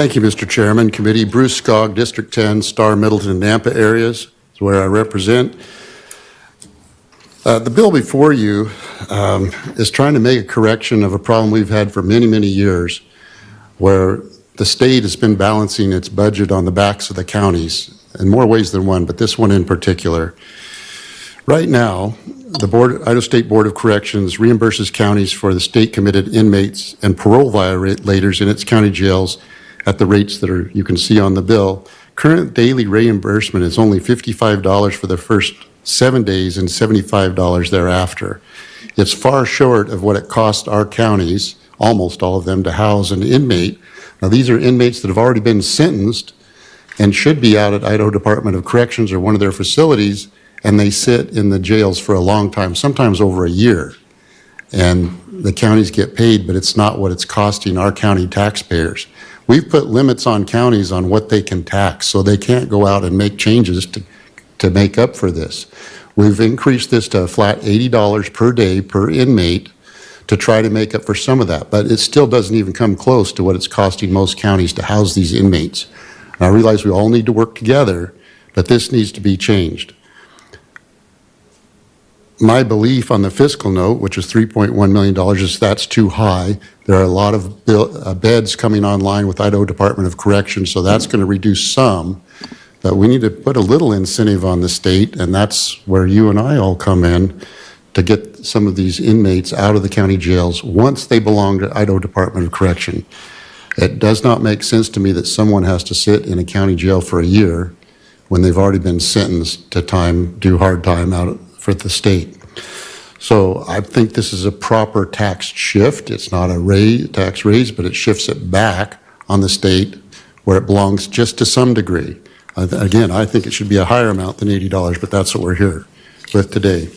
Thank you, Mr. Chairman. Committee, Bruce Skaug, District 10, Star, Middleton, and Nampa areas is where I represent. The bill before you is trying to make a correction of a problem we've had for many, many years, where the state has been balancing its budget on the backs of the counties in more ways than one, but this one in particular. Right now, the Idaho State Board of Corrections reimburses counties for the state-committed inmates and parole violators in its county jails at the rates that you can see on the bill. Current daily reimbursement is only $55 for the first 7 days and $75 thereafter. It's far short of what it costs our counties, almost all of them, to house an inmate. Now, these are inmates that have already been sentenced and should be out at Idaho Department of Corrections or one of their facilities, and they sit in the jails for a long time, sometimes over a year. And the counties get paid, but it's not what it's costing our county taxpayers. We've put limits on counties on what they can tax, so they can't go out and make changes to make up for this. We've increased this to a flat $80 per day per inmate to try to make up for some of that, but it still doesn't even come close to what it's costing most counties to house these inmates. And I realize we all need to work together, but this needs to be changed. My belief on the fiscal note, which is $3.1 million, is that's too high. There are a lot of beds coming online with Idaho Department of Corrections, so that's going to reduce some. But we need to put a little incentive on the state, and that's where you and I all come in to get some of these inmates out of the county jails once they belong to Idaho Department of Correction. It does not make sense to me that someone has to sit in a county jail for a year when they've already been sentenced to do hard time out for the state. So I think this is a proper tax shift. It's not a tax raise, but it shifts it back on the state where it belongs just to some degree. Again, I think it should be a higher amount than $80, but that's what we're here with today.